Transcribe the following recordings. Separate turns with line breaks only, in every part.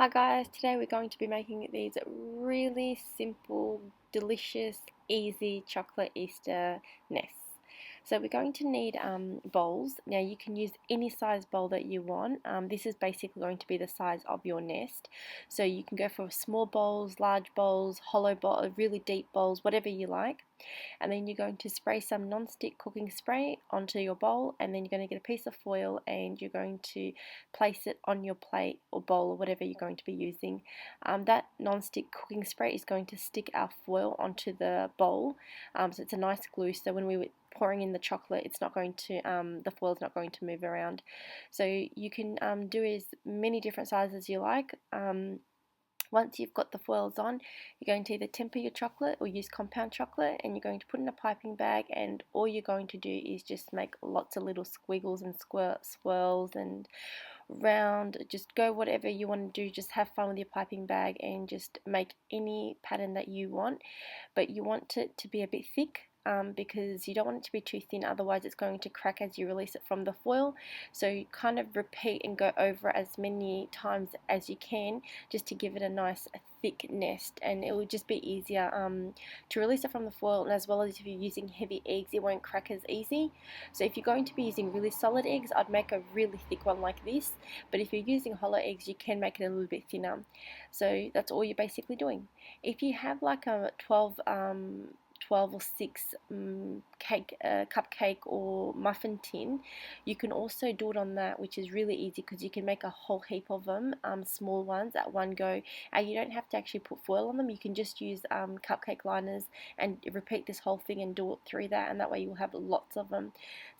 Hi guys, today we're going to be making these really simple, delicious, easy chocolate Easter nests. So we're going to need bowls. Now you can use any size bowl that you want. This is basically going to be the size of your nest. So you can go for small bowls, large bowls, hollow bowls, really deep bowls, whatever you like. And then you're going to spray some non-stick cooking spray onto your bowl, and then you're going to get a piece of foil and you're going to place it on your plate or bowl or whatever you're going to be using. That non-stick cooking spray is going to stick our foil onto the bowl, so it's a nice glue, so when we were pouring in the chocolate, it's not going to the foil is not going to move around. So you can do as many different sizes as you like. Once you've got the foils on, you're going to either temper your chocolate or use compound chocolate, and you're going to put in a piping bag, and all you're going to do is just make lots of little squiggles and swirls and round. Just go whatever you want to do, just have fun with your piping bag and just make any pattern that you want, but you want it to be a bit thick. Because you don't want it to be too thin, otherwise it's going to crack as you release it from the foil. So you kind of repeat and go over as many times as you can, just to give it a nice thick nest, and it will just be easier to release it from the foil, and as well as if you're using heavy eggs, it won't crack as easy. So if you're going to be using really solid eggs, I'd make a really thick one like this, but if you're using hollow eggs, you can make it a little bit thinner. So that's all you're basically doing. If you have like a 12 or 6 cupcake or muffin tin, you can also do it on that, which is really easy because you can make a whole heap of them, small ones at one go, and you don't have to actually put foil on them. You can just use cupcake liners and repeat this whole thing and do it through that, and that way you'll have lots of them.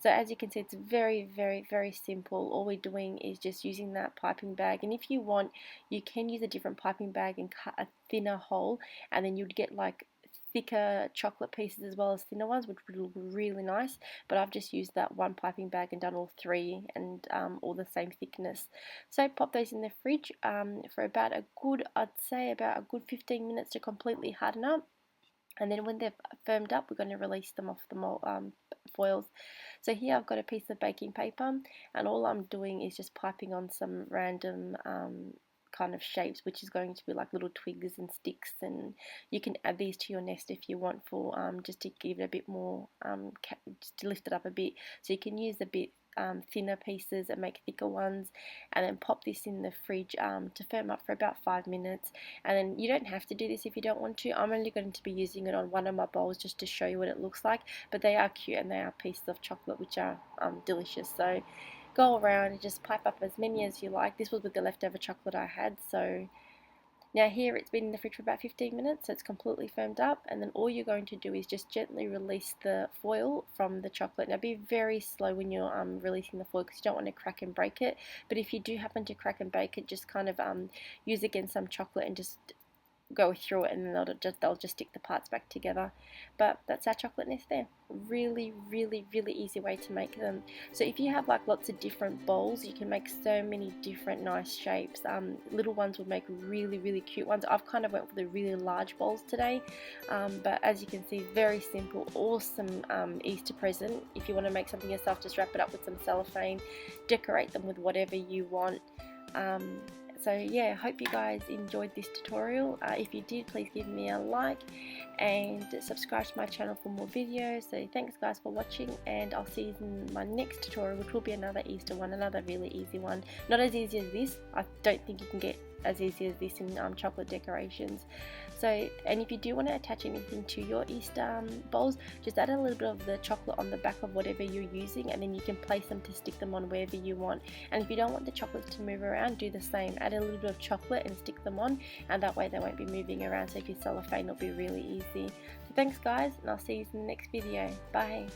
So as you can see, it's very, very, very simple. All we're doing is just using that piping bag, and if you want, you can use a different piping bag and cut a thinner hole, and then you'd get like thicker chocolate pieces as well as thinner ones, which would look really nice. But I've just used that one piping bag and done all three, and all the same thickness. So pop those in the fridge for about a good, I'd say about a good 15 minutes to completely harden up. And then when they've firmed up, we're going to release them off the foils. So here I've got a piece of baking paper, and all I'm doing is just piping on some random kind of shapes, which is going to be like little twigs and sticks, and you can add these to your nest if you want, for just to give it a bit more, just to lift it up a bit. So you can use a bit thinner pieces and make thicker ones, and then pop this in the fridge to firm up for about 5 minutes. And then you don't have to do this if you don't want to. I'm only going to be using it on one of my bowls just to show you what it looks like, but they are cute and they are pieces of chocolate which are delicious. So go around and just pipe up as many as you like. This was with the leftover chocolate I had. So now here it's been in the fridge for about 15 minutes, so it's completely firmed up, and then all you're going to do is just gently release the foil from the chocolate. Now be very slow when you're releasing the foil, because you don't want to crack and break it, but if you do happen to crack and break it, just kind of use again some chocolate and just go through it, and then they'll just stick the parts back together. But that's our chocolate nest there. Really, really, really easy way to make them. So if you have like lots of different bowls, you can make so many different nice shapes. Little ones would make really, really cute ones. I've kind of went for the really large bowls today, but as you can see, very simple, awesome Easter present. If you want to make something yourself, just wrap it up with some cellophane, decorate them with whatever you want. So yeah, hope you guys enjoyed this tutorial. If you did, please give me a like and subscribe to my channel for more videos. So thanks guys for watching, and I'll see you in my next tutorial, which will be another Easter one, another really easy one. Not as easy as this. I don't think you can get as easy as this in chocolate decorations. So, and if you do want to attach anything to your Easter bowls, just add a little bit of the chocolate on the back of whatever you're using, and then you can place them to stick them on wherever you want. And if you don't want the chocolates to move around, do the same. Add a little bit of chocolate and stick them on, and that way they won't be moving around. So if you cellophane, it'll be really easy. So thanks guys, and I'll see you in the next video. Bye.